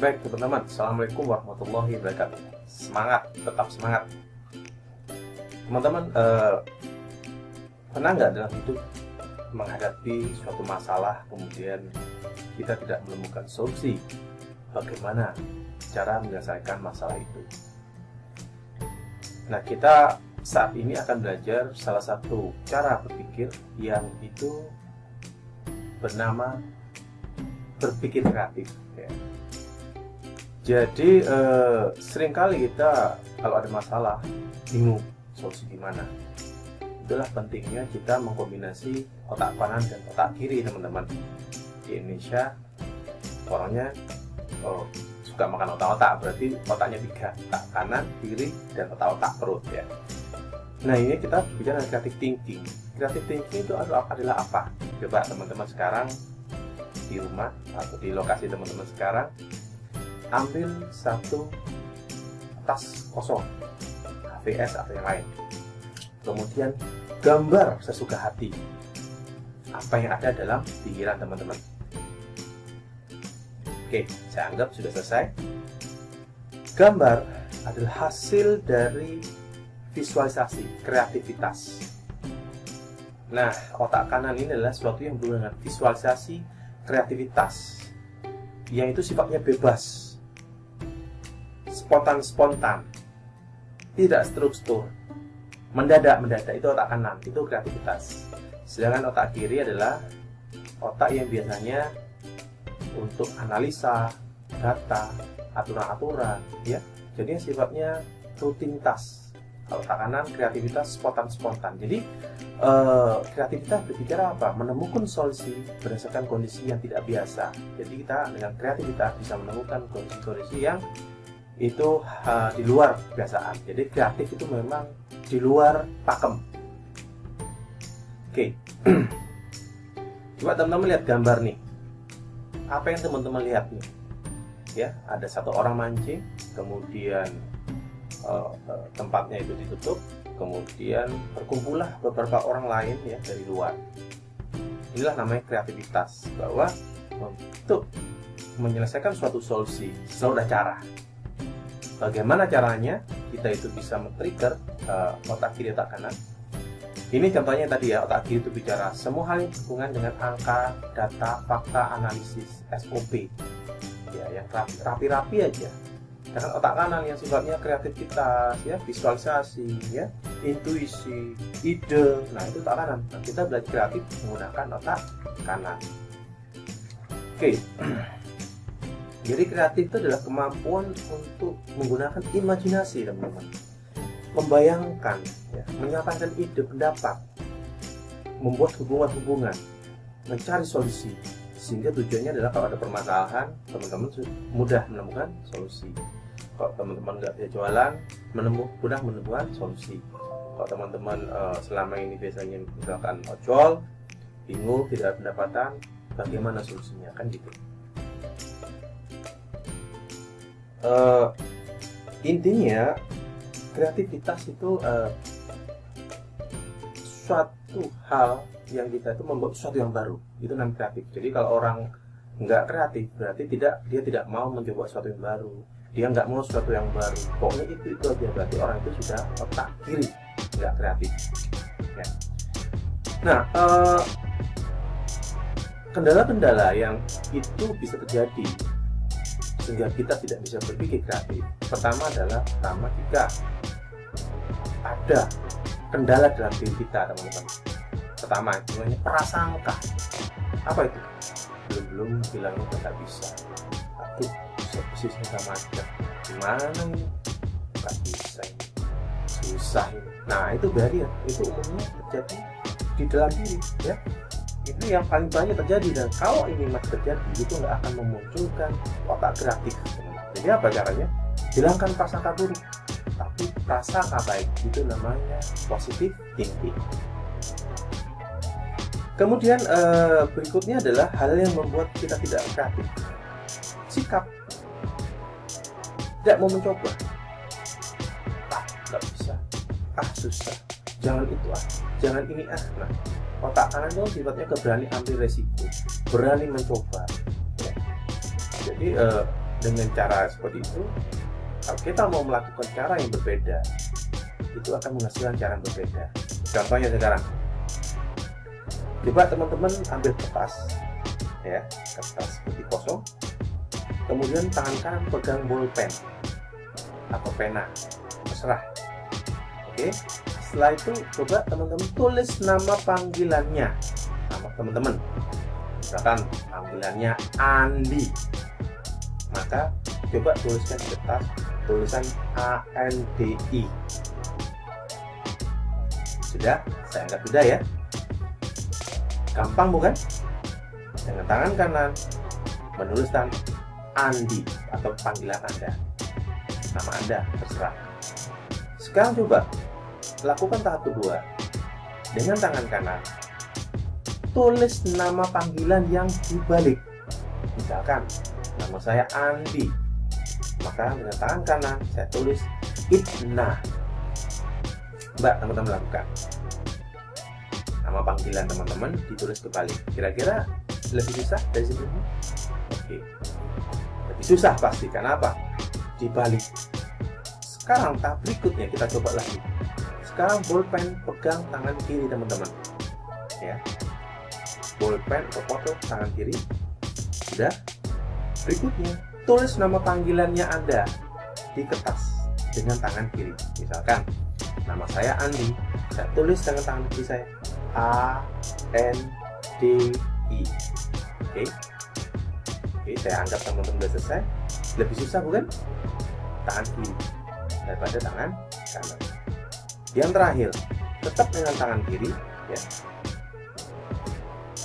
Baik teman-teman, Assalamualaikum warahmatullahi wabarakatuh. Semangat, tetap semangat. Teman-teman, pernah nggak dalam hidup menghadapi suatu masalah, kemudian kita tidak menemukan solusi bagaimana cara menyelesaikan masalah itu? Nah, kita saat ini akan belajar salah satu cara berpikir yang itu bernama berpikir kreatif. Ya. Jadi seringkali kita kalau ada masalah bingung solusi gimana. Itulah pentingnya kita mengkombinasi otak kanan dan otak kiri, teman-teman. Di Indonesia orangnya suka makan otak-otak, berarti otaknya 3, otak kanan, kiri, dan otak-otak perut ya. Nah, ini kita bicara creative thinking. Creative thinking itu adalah apa? Coba teman-teman sekarang di rumah atau di lokasi teman-teman sekarang ambil satu tas kosong, HVS atau yang lain, kemudian gambar sesuka hati apa yang ada dalam pikiran teman-teman. Oke, saya anggap sudah selesai. Gambar adalah hasil dari visualisasi, kreativitas. Nah, otak kanan ini adalah sesuatu yang berhubungan dengan visualisasi, kreativitas, yang itu sifatnya bebas, spontan, tidak struktur, mendadak, itu otak kanan, itu kreativitas. Sedangkan otak kiri adalah otak yang biasanya untuk analisa, data, aturan-aturan, ya. Jadi sifatnya rutinitas. Kalau otak kanan kreativitas spontan. Jadi kreativitas berbicara apa? Menemukan solusi berdasarkan kondisi yang tidak biasa. Jadi kita dengan kreativitas bisa menemukan kondisi-kondisi yang itu di luar kebiasaan. Jadi kreatif itu memang di luar pakem. Oke. Coba teman-teman lihat gambar nih. Apa yang teman-teman lihat nih? Ya, ada satu orang mancing, kemudian tempatnya itu ditutup, kemudian berkumpullah beberapa orang lain ya dari luar. Inilah namanya kreativitas, bahwa untuk menyelesaikan suatu solusi selalu ada cara. Bagaimana caranya? Kita itu bisa men-trigger otak kiri, otak kanan. Ini contohnya tadi ya, otak kiri itu bicara semua hal yang berhubungan dengan angka, data, fakta, analisis, SOP. Ya, yang rapi-rapi aja. Dengan otak kanan yang sifatnya kreativitas, ya, visualisasi, ya, intuisi, ide. Nah, itu otak kanan. Nah, kita belajar kreatif menggunakan otak kanan. Oke. Jadi kreatif itu adalah kemampuan untuk menggunakan imajinasi, teman-teman. Membayangkan, ya, menyampaikan ide, pendapat, membuat hubungan-hubungan, mencari solusi. Sehingga tujuannya adalah kalau ada permasalahan, teman-teman mudah menemukan solusi. Kalau teman-teman nggak bisa jualan, mudah menemukan solusi. Kalau teman-teman selama ini biasanya misalkan ojol, bingung, tidak ada pendapatan, bagaimana solusinya, kan gitu. Intinya kreativitas itu suatu hal yang kita itu membuat sesuatu yang baru, itu namanya kreatif. Jadi kalau orang nggak kreatif berarti dia tidak mau mencoba sesuatu yang baru, dia nggak mau sesuatu yang baru, pokoknya itu aja, berarti orang itu sudah otak kiri, nggak kreatif ya. Nah, kendala-kendala yang itu bisa terjadi sehingga kita tidak bisa berpikir kreatif, pertama jika ada kendala dalam diri kita, teman-teman. Pertama, namanya prasangka. Apa itu? Belum bilangnya nggak bisa. Aduh, posisinya sama aja. Gimana ini? Nggak bisa ini. Susah ini. Nah, itu barrier. Itu umumnya terjadi di dalam diri, ya. Itu yang paling banyak terjadi, dan kalau ini masih terjadi, itu nggak akan memunculkan otak kreatif. Jadi apa caranya? Hilangkan prasangka buruk, tapi prasangka baik. Itu namanya positive thinking. Kemudian berikutnya adalah hal yang membuat kita tidak kreatif. Sikap. Tidak mau mencoba. Nggak bisa. Susah. Jangan itu jangan ini Nah, otak kanan itu sifatnya berani ambil resiko, berani mencoba. Ya. Jadi dengan cara seperti itu, kalau kita mau melakukan cara yang berbeda, itu akan menghasilkan cara yang berbeda. Contohnya sekarang, coba teman-teman ambil kertas, ya, kertas putih kosong, kemudian tangan kanan pegang bolpen atau pena, terserah. Oke, setelah itu coba teman-teman tulis nama panggilannya, nama teman-teman. Misalkan panggilannya Andi, maka coba tuliskan di kertas tulisan ANDI. Sudah, saya anggap sudah ya. Gampang bukan? Dengan tangan kanan menuliskan Andi atau panggilan Anda, nama Anda, terserah. Sekarang coba lakukan tahap kedua. Dengan tangan kanan tulis nama panggilan yang dibalik. Misalkan nama saya Andi, maka dengan tangan kanan saya tulis Itna. Mbak, teman-teman lakukan. Nama panggilan teman-teman ditulis kebalik. Kira-kira lebih susah dari sebelumnya? Oke. Lebih susah pasti, karena apa? Dibalik. Sekarang tahap berikutnya kita coba lagi. Sekarang bolpen pegang tangan kiri teman-teman. Ya. Bolpen atau foto tangan kiri. Sudah. Berikutnya, tulis nama panggilannya Anda di kertas dengan tangan kiri. Misalkan, nama saya Andi, saya tulis dengan tangan kiri saya ANDI. Oke, saya anggap teman-teman sudah selesai. Lebih susah bukan? Tangan kiri daripada tangan kanan. Yang terakhir, tetap dengan tangan kiri, ya.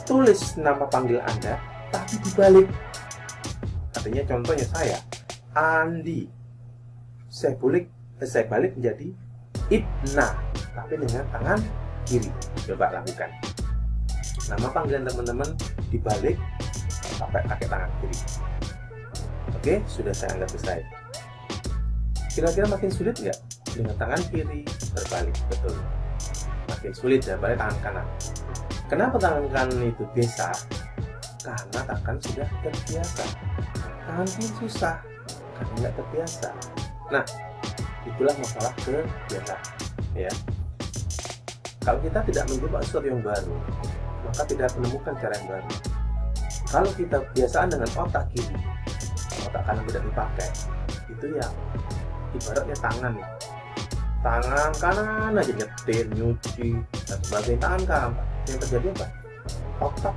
Tulis nama panggil Anda, tapi dibalik. Artinya contohnya saya Andi, saya balik menjadi Itna, tapi dengan tangan kiri. Coba lakukan. Nama panggilan teman-teman dibalik pakai tangan kiri. Oke, sudah saya anggap selesai. Kira-kira makin sulit nggak? Dengan tangan kiri berbalik, betul. Makin sulit daripada tangan kanan. Kenapa tangan kanan itu biasa? Karena tangan sudah terbiasa. Tangan kiri susah karena nggak terbiasa. Nah, itulah masalah kebiasaan, ya. Kalau kita tidak mencoba sesuatu yang baru, maka tidak menemukan cara yang baru. Kalau kita kebiasaan dengan otak kiri, otak kanan tidak dipakai, itu yang ibaratnya tangan nih. Tangan kanan aja nyetir, nyuci, dan sebagainya, tangan kanan. Yang terjadi apa? Otak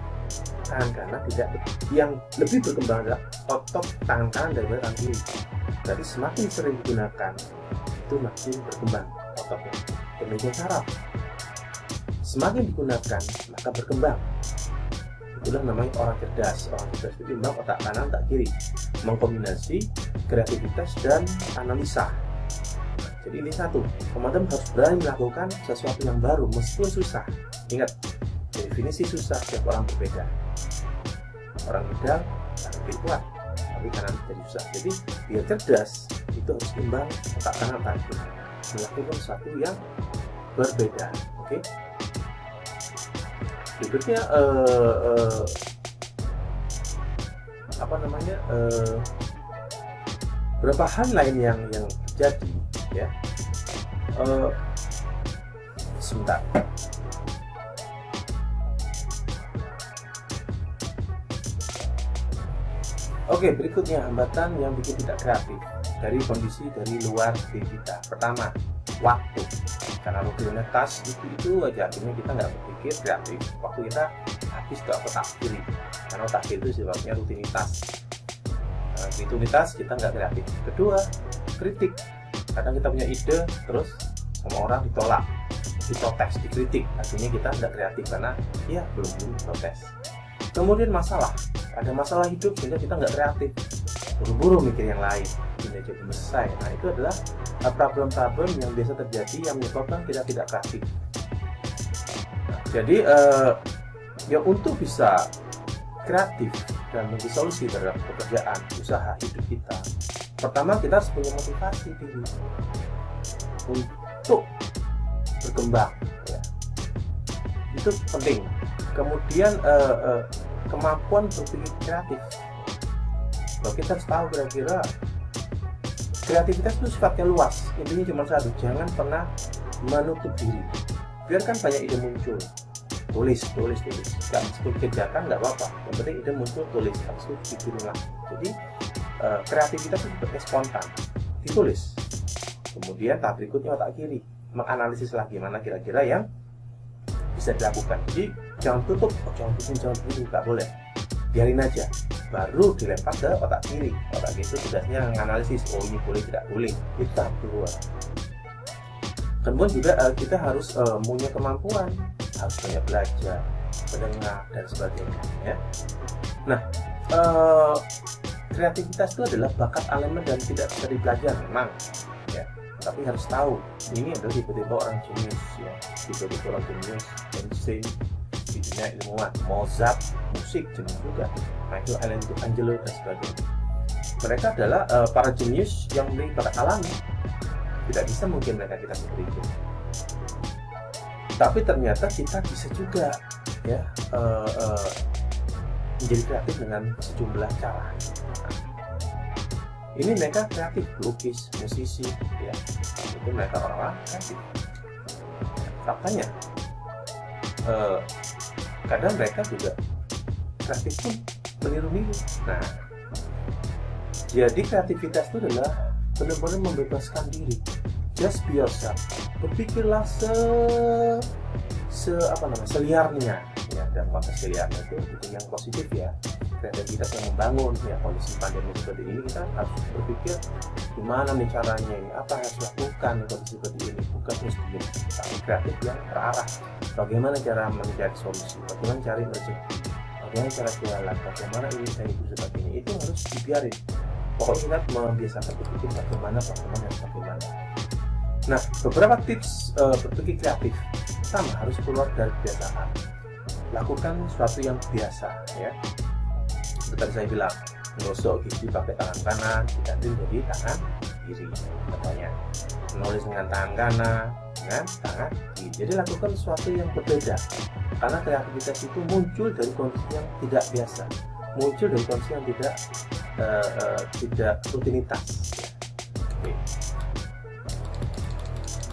tangan kanan tidak, yang lebih berkembang adalah otot tangan kanan daripada tangan kiri. Jadi semakin sering digunakan, itu makin berkembang ototnya. Demikian saraf, semakin digunakan maka berkembang. Itulah namanya orang cerdas. Orang cerdas itu memang otak kanan, otak kiri, mengkombinasi kreativitas dan analisa. Jadi ini satu, teman-teman harus berani melakukan sesuatu yang baru meskipun susah. Ingat, definisi susah setiap orang berbeda. Orang ideal kanan kiri kuat, tapi kanan jadi susah. Jadi biar cerdas itu harus imbang otak kanan, otak kiri, melakukan sesuatu yang berbeda. Oke. Berikutnya beberapa hal lain yang terjadi, ya. Sebentar. Oke, berikutnya hambatan yang bikin tidak kreatif dari kondisi dari luar diri kita. Pertama, waktu. Karena rutinitas itu aja, akhirnya kita nggak berpikir kreatif. Waktu kita habis ke otak kiri, karena otak kiri itu sifatnya rutinitas. Rutinitas kita nggak kreatif. Kedua, kritik. Kadang kita punya ide, terus sama orang ditolak, diprotes, dikritik. Akhirnya kita nggak kreatif karena ya belum diprotes. Kemudian masalah. Ada masalah hidup sehingga kita nggak kreatif, buru-buru mikir yang lain, ini aja belum selesai. Nah, itu adalah problem-problem yang biasa terjadi yang menyebabkan kita tidak kreatif. Nah, jadi ya untuk bisa kreatif dan memberi solusi terhadap pekerjaan, usaha hidup kita, pertama kita harus punya motivasi diri untuk berkembang, ya. Itu penting. Kemudian kemampuan berpikir kreatif. Kalau kita harus tahu kira-kira kreativitas itu sifatnya luas. Intinya cuma satu, jangan pernah menutup diri. Biarkan banyak ide muncul. Tulis. Gak mesti kerjakan, nggak apa-apa. Yang penting ide muncul, tulis. Habis itu pikirin lagi. Jadi kreativitas itu seperti spontan. Ditulis. Kemudian tahap berikutnya otak kiri, menganalisis lagi mana kira-kira yang bisa dilakukan. Jadi jangan tutup, jangan nggak boleh. Biarin aja. Baru dilempar ke otak kiri. Otak kiri itu tugasnya menganalisis, oh ini boleh tidak boleh. Itu tahap kedua. Kemudian juga kita harus punya kemampuan, harus banyak belajar, mendengar dan sebagainya. Ya. Nah, kreativitas itu adalah bakat elemen dan tidak bisa dipelajari memang. Ya. Tapi harus tahu, ini adalah tipe-tipe orang jenius, ya. Tipe-tipe orang jenius, Einstein, di dunia ilmuwan, Mozart, musik jenius juga, Michelangelo dan sebagainya. Mereka adalah para jenius yang memiliki bakat alami. Tidak bisa mungkin mereka kita seperti itu. Tapi ternyata kita bisa juga, ya, menjadi kreatif dengan sejumlah cara. Ini mereka kreatif, lukis, musisi, ya, itu mereka orang-orang kreatif. Faktanya, kadang mereka juga kreatif pun meniru-niru. Nah, jadi kreativitas itu adalah benar-benar membebaskan diri. Just be yourself. Berpikirlah seliarnya, ya, dan konteks seliarnya itu yang positif, ya. Kreativitas yang membangun, ya. Kondisi pandemi seperti ini kita harus berpikir gimana nih caranya ini, apa yang harus dilakukan di kondisi seperti ini, bukan terus diam, tapi kreatif yang terarah. Bagaimana cara mencari solusi, bagaimana cari rezeki, bagaimana cara jualan, bagaimana ini saya hidup seperti ini, itu harus dibiarin. Pokoknya kita membiasakan berpikir bagaimana. Nah, beberapa tips berpikir kreatif. Pertama, harus keluar dari kebiasaan. Lakukan sesuatu yang biasa, ya. Seperti saya bilang, menggosok gigi pakai tangan kanan, diganti jadi tangan kiri. Contohnya, menulis dengan tangan kanan, dengan tangan kiri. Jadi lakukan sesuatu yang berbeda. Karena kreativitas itu muncul dari kondisi yang tidak biasa, muncul dari kondisi yang tidak rutinitas. Oke.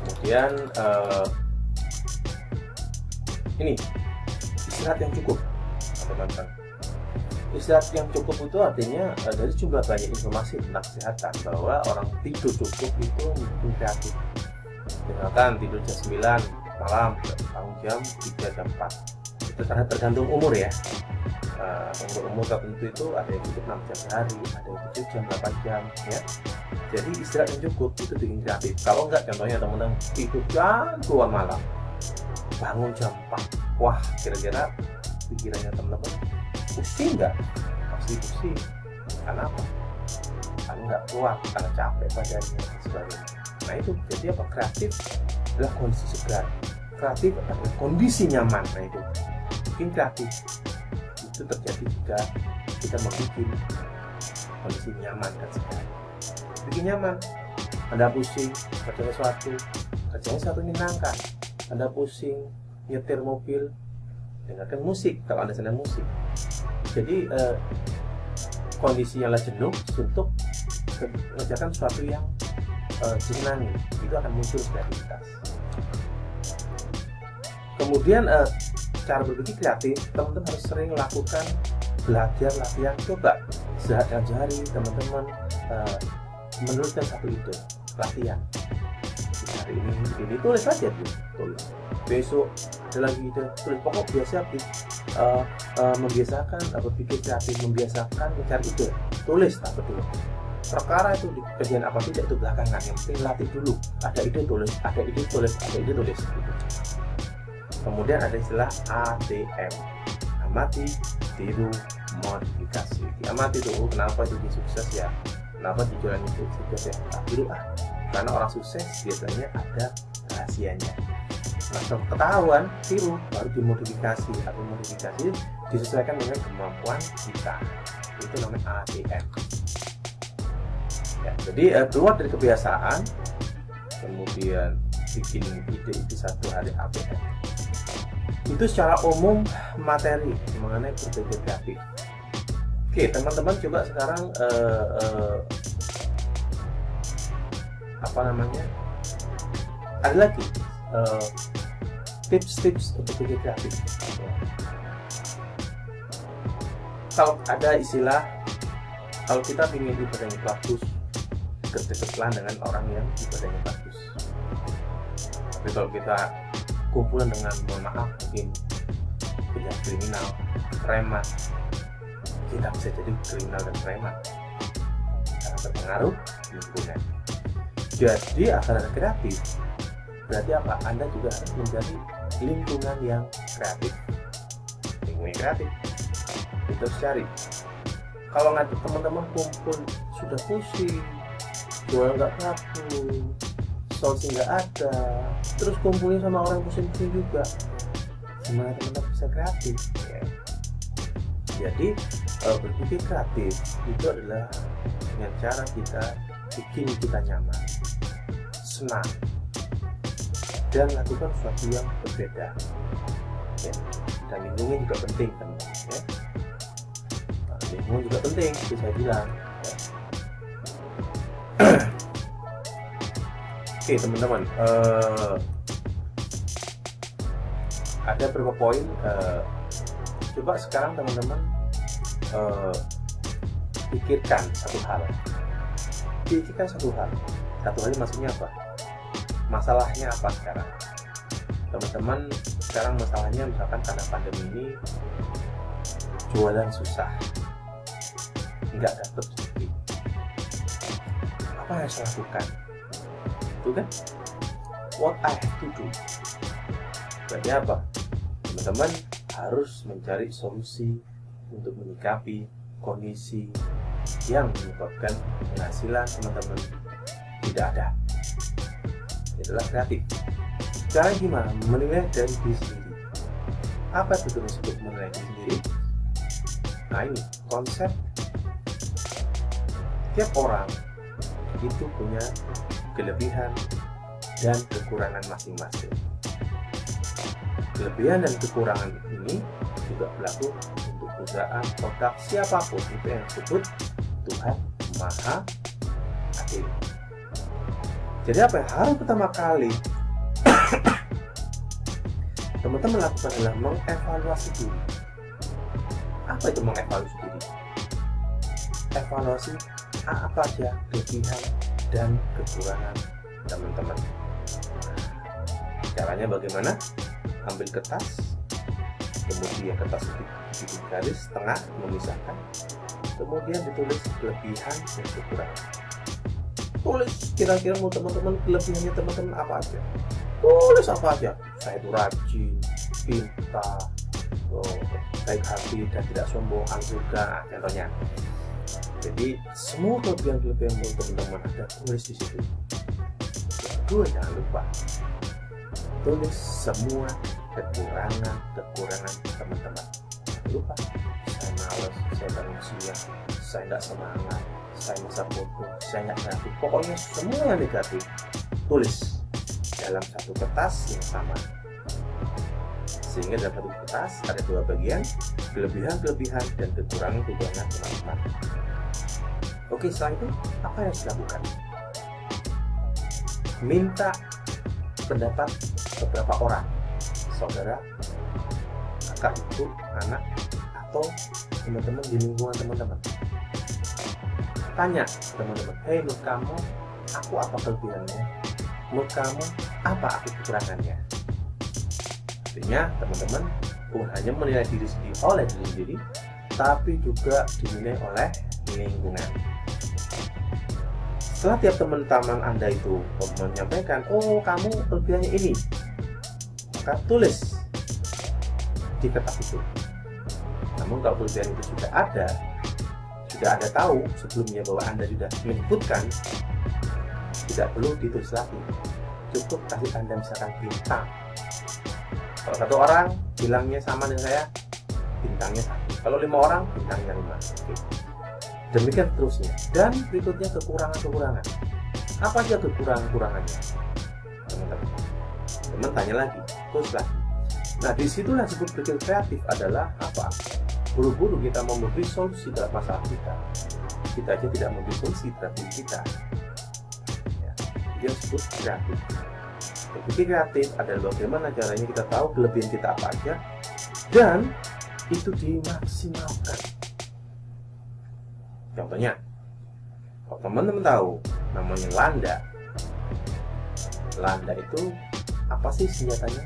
Kemudian ini istirahat yang cukup, teman-teman. Istirahat yang cukup itu artinya dari jumlah banyak informasi tentang kesehatan bahwa orang tidur cukup itu mungkin kreatif. Misalkan tidur jam 9 malam, bangun jam 3 jam 4. Itu tergantung umur, ya. Umur tertentu itu ada yang tidur 6 jam sehari, ada yang tidur jam 8 jam, ya. Jadi istirahat yang cukup itu bikin kreatif. Kalau enggak, contohnya teman-teman tidur jam 2 malam, bangun jam 4, wah, kira-kira pikirannya teman-teman pusing nggak? Pasti pusing. Karena apa? Karena nggak kuat, karena capek badannya dan sebagainya. Nah itu, jadi apa? Kreatif adalah kondisi segar. Kreatif adalah kondisi nyaman. Nah itu, bikin kreatif itu terjadi jika kita membuat kondisi nyaman dan segar. Bikin nyaman. Anda pusing kerja sesuatu menyenangkan. Anda pusing nyetir mobil, dengarkan musik kalau Anda senang musik. Jadi kondisinya lah jenuh untuk mengerjakan sesuatu yang disenangi, itu akan muncul kreativitas. Kemudian cara berpikir kreatif, teman-teman harus sering lakukan belajar, latihan. Coba sehari-hari teman-teman menuliskan satu ide, latihan. Hari ini tulis saja, tulis. Besok ada lagi ide, tulis. Pokok biasa membiasakan berpikir kreatif, membiasakan mencari ide, tulis tak peduli. Perkara itu di kerjaan apa tidak itu belakangan, yang penting latih dulu. Ada ide tulis, ada ide tulis, ada ide tulis. Gitu. Kemudian ada istilah ATM, amati, tiru, modifikasi. Diamati tuh, kenapa jadi sukses ya? Kenapa jualan itu sukses ya? Tak tiru karena orang sukses biasanya ada rahasianya. Nah, ketahuan, tiru, baru dimodifikasi atau modifikasi disesuaikan dengan kemampuan kita. Itu namanya ATM. Ya, jadi keluar dari kebiasaan, kemudian bikin ide itu satu hari ATM. Itu secara umum materi mengenai berpikir kreatif. Oke, teman-teman coba sekarang ada lagi tips-tips untuk berpikir kreatif. Kalau ada istilah, kalau kita ingin ibadahnya bagus, deket-deketlah dengan orang yang ibadahnya bagus. Tapi kalau kita kumpulan dengan, mohon maaf, mungkin penjahat kriminal, preman, kita bisa jadi kriminal dan preman karena terpengaruh lingkungan. Jadi agar ada kreatif, berarti apa? Anda juga harus menjadi lingkungan yang kreatif. Lingkungan yang kreatif itu harus cari. Kalau ngajak teman-teman kumpul sudah pusing, jual nggak laku, solusi nggak ada, terus kumpulin sama orang pusing-pusing juga, gimana teman-teman bisa kreatif ya? Jadi berpikir kreatif itu adalah dengan cara kita bikin kita nyaman, senang, dan lakukan sesuatu yang berbeda ya. Dan lingkungan juga penting teman-teman ya. Lingkungan juga penting, seperti saya bilang ya. Oke teman-teman, ada beberapa poin. Coba sekarang teman-teman pikirkan satu hal. Satu hal ini maksudnya apa? Masalahnya apa sekarang? Teman-teman, sekarang masalahnya misalkan karena pandemi ini jualan susah, nggak dapat rezeki. Apa yang saya lakukan? Itu kan what I have to do. Berarti apa? Teman-teman harus mencari solusi untuk menyikapi kondisi yang menyebabkan penghasilan teman-teman tidak ada. Itulah kreatif. Cara gimana? Menilai dari diri sendiri. Apa itu disebut menilai diri sendiri? Nah ini konsep. Tiap orang itu punya kelebihan dan kekurangan masing-masing. Kelebihan dan kekurangan ini juga berlaku untuk perusahaan, produk, siapapun. Itu yang disebut Tuhan Maha Adil. Jadi apa yang harus pertama kali teman-teman lakukan adalah mengevaluasi diri. Apa itu mengevaluasi diri? Evaluasi apa aja kelebihan dan kekurangan teman-teman. Caranya bagaimana? Ambil kertas, kemudian kertas di garis tengah memisahkan, kemudian ditulis kelebihan dan kekurangan. Tulis kira-kira mau teman-teman kelebihannya teman-teman apa aja. Tulis apa aja. Saya itu rajin, pintar, baik hati dan tidak sombong juga, contohnya. Jadi semua kelebihan-kelebihan teman-teman ada tulis di situ. Kedua, jangan lupa tulis semua kekurangan teman-teman. Jangan lupa, saya malas, saya bangun siang, saya nggak semangat, saya masa bodoh, saya nggak kreatif. Pokoknya semua yang negatif tulis dalam satu kertas yang sama. Sehingga dalam satu kertas ada dua bagian, kelebihan dan kekurangan teman-teman. Oke, setelah itu apa yang harus dilakukan? Minta pendapat beberapa orang, saudara, kakak, ibu, anak, atau teman-teman di lingkungan teman-teman. Tanya teman-teman, hey, menurut kamu aku apa kelebihannya? Menurut kamu apa aku kekurangannya? Artinya teman-teman bukan hanya menilai diri sendiri oleh diri sendiri, tapi juga dinilai oleh lingkungan. Setelah tiap teman-teman Anda itu menyampaikan, oh kamu kelebihannya ini, maka tulis di kertas itu. Namun kalau kelebihan itu sudah ada tahu sebelumnya bahwa Anda sudah menyebutkan, tidak perlu ditulis lagi. Cukup kasih tanda misalkan bintang. Kalau satu orang bilangnya sama dengan saya, bintangnya 1. Kalau 5 orang, bintangnya 5. Oke. Demikian terusnya. Dan berikutnya kekurangan-kekurangan. Apa aja kekurangan-kekurangannya? Teman-teman tanya lagi, terus lagi. Nah disitulah disebut berpikir kreatif adalah apa? buru-buru kita mau memberi solusi dalam masalah kita aja tidak memberi solusi terhadap diri kita. Ya, dia disebut kreatif. Berpikir kreatif adalah bagaimana caranya kita tahu kelebihan kita apa aja dan itu dimaksimalkan. Contohnya, kalau teman-teman tahu namanya Landa itu apa sih senjatanya?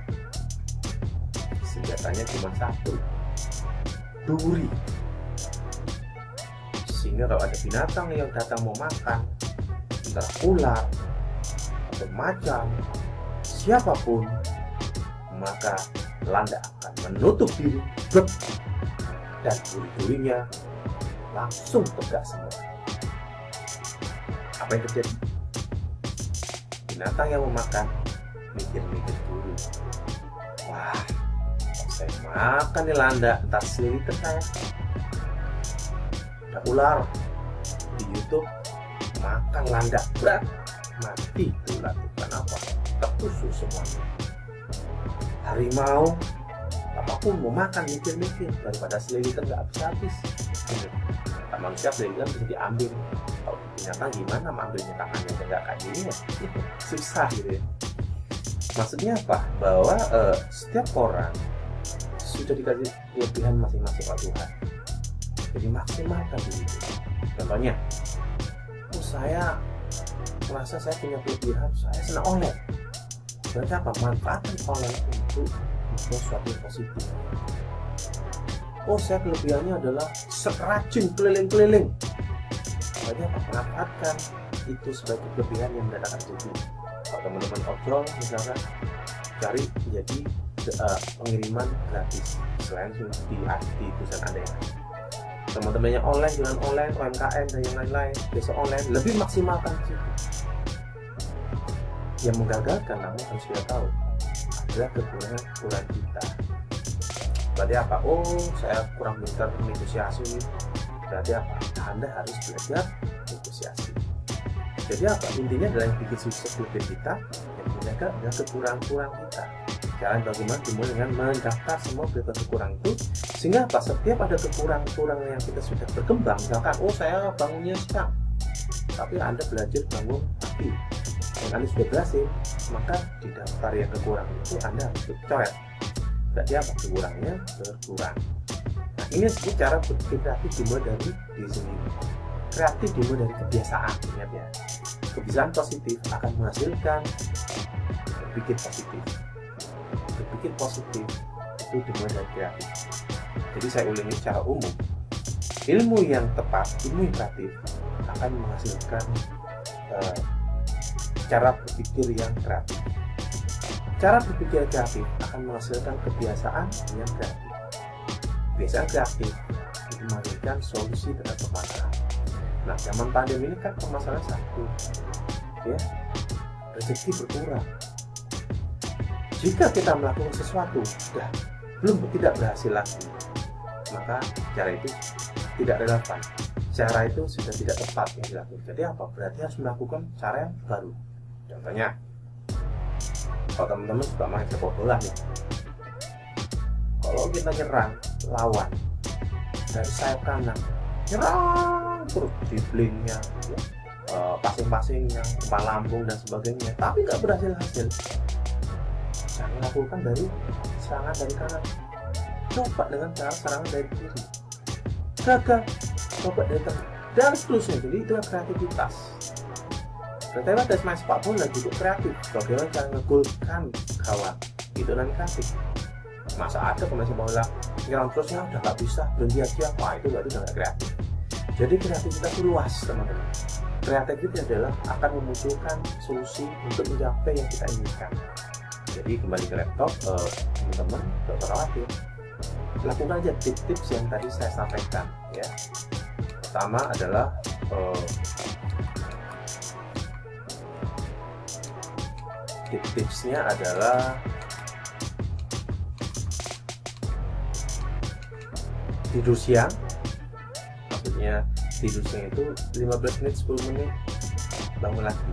Senjatanya cuma satu, duri. Sehingga kalau ada binatang yang datang mau makan, entah ular atau macan, siapapun, maka Landa akan menutup diri, dan duri-durinya langsung tegak semua. Apa yang terjadi? Binatang yang memakan mikir-mikir dulu. Wah, saya makan nih Landa, entar seliter saya. Ada ular di YouTube makan Landa, berat mati itu ular. Kenapa? Tertusuk semuanya. Harimau apapun mau makan mikir-mikir, daripada seliter nggak habis-habis. Manusia seliter bisa diambil. Kalau binatang gimana mengambilnya, tangannya nggak kayak gini ya, susah gitu ya. Maksudnya apa? Bahwa setiap orang sudah dikasih kelebihan masing-masing oleh Tuhan. Jadi maksimalkan diri itu. Contohnya, saya merasa saya punya kelebihan, saya senang OLED. Berarti apa? Manfaatkan OLED untuk sesuatu yang positif. Saya kelebihannya adalah rajin keliling-keliling. Berarti apa? Manfaatkan itu sebagai kelebihan yang mendatangkan rezeki. Kalau teman-teman ojol misalkan, cari menjadi pengiriman gratis selain di perusahaan Anda yang lain. Teman-temannya online, jualan online, UMKM dan yang lain-lain, besok online, lebih maksimalkan situ. Yang menggagalkan, namun harus kita tahu adalah kekurangan kita. Berarti apa? Saya kurang pintar negosiasi. Berarti apa? Anda harus belajar negosiasi. Jadi apa? Intinya adalah yang bikin sukses kelebihan kita, yang menjaga adalah kekurangan kita. Jalan bagaimana dimulai dengan mendaftar semua kekurangan itu, sehingga apa? Setiap ada kekurangan yang kita sudah berkembang, misalkan saya bangunnya sekarang, tapi Anda belajar bangun api, dan Anda sudah berhasil, maka di daftar yang kekurangan itu Anda harus coret. Berarti apa? Kekurangannya berkurang. Nah, ini disebut cara berpikir kreatif dimulai dari diri sendiri. Kreatif dimulai dari kebiasaan, ingat ya. Kebiasaan positif akan menghasilkan berpikir positif. Berpikir positif itu dimulai dari kreatif. Jadi saya ulangi secara umum, ilmu yang tepat, ilmu yang kreatif akan menghasilkan cara berpikir yang kreatif. Cara berpikir kreatif akan menghasilkan kebiasaan yang kreatif. Kebiasaan kreatif itu menghasilkan solusi terhadap permasalahan. Nah, zaman pandemi ini kan permasalahan satu, ya, rezeki berkurang. Jika kita melakukan sesuatu tidak berhasil lagi, maka cara itu tidak relevan. Cara itu sudah tidak tepat yang dilakukan. Jadi apa? Berarti harus melakukan cara yang baru. Contohnya, kalau teman-teman suka main sepak bola nih, kalau kita nyerang lawan dari sayap kanan, nyerang terus driblingnya, passing-passingnya, umpan lambung dan sebagainya, tapi nggak berhasil. Jangan lakukan dari serangan dari kanan, coba dengan cara serangan dari kiri, gagal, coba dari tengah, dan seterusnya. Jadi itu kreativitas. Kreativitas dari main sepak bola juga kreatif. Bagaimana cara ngegolkan kawan, itu nanti kreatif. Masa ada pemain sepak bola nyerang terusnya udah nggak bisa, berhenti aja, wah itu berarti udah nggak kreatif. Jadi kreativitas itu luas, teman-teman. Kreativitas adalah akan memunculkan solusi untuk mencapai yang kita inginkan. Jadi kembali ke laptop, teman-teman, tidak usah khawatir. Lakukan aja tips-tips yang tadi saya sampaikan, ya. Pertama adalah tips-tipsnya adalah tidur siang. Maksudnya tidur siang itu 15 menit, 10 menit, bangun lagi.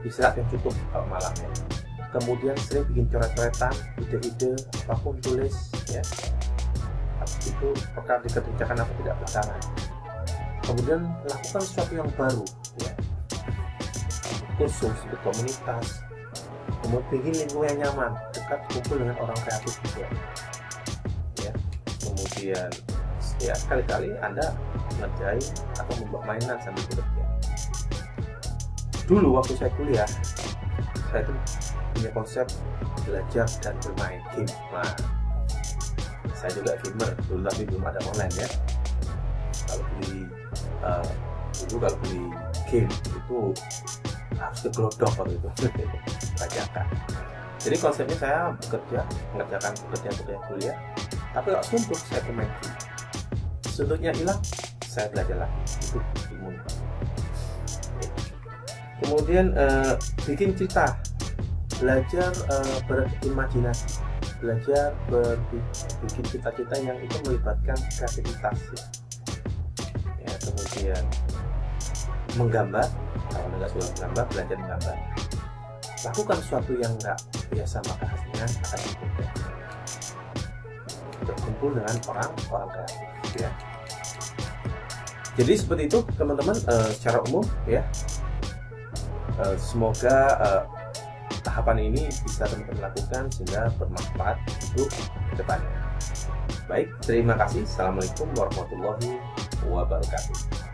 Istirahat yang cukup kalau malamnya. Kemudian sering bikin coret-coretan, ide-ide apapun tulis, ya. itu perkara dikerjakan atau tidak belakangan. Kemudian lakukan sesuatu yang baru, ya, kursus, ikut komunitas, kemudian bikin lingkungan yang nyaman, dekat, kumpul dengan orang kreatif juga, ya. Kemudian ya sekali-kali Anda ngerjain atau membuat mainan sambil bekerja. Dulu waktu saya kuliah, saya itu punya konsep belajar dan bermain game. Nah, saya juga gamer dulu, tapi belum ada online ya. Kalau beli kalau beli game itu harus ke Glodok waktu itu bajakan. Jadi konsepnya saya mengerjakan pekerjaan kuliah, tapi kalau suntuk saya bermain game. Suntuknya hilang, saya belajar lagi. Itu ilmu. Kemudian bikin cerita, belajar berimajinasi, belajar bikin cita-cita yang itu melibatkan kreativitas, ya. Kemudian menggambar, kalau nggak suka menggambar, belajar menggambar. Lakukan sesuatu yang nggak biasa, maka hasilnya akan berbeda. Berkumpul dengan orang kreatif, ya. Jadi seperti itu teman-teman, secara umum ya. Semoga tahapan ini bisa teman-teman lakukan sehingga bermanfaat untuk kedepannya. Baik, terima kasih. Assalamualaikum warahmatullahi wabarakatuh.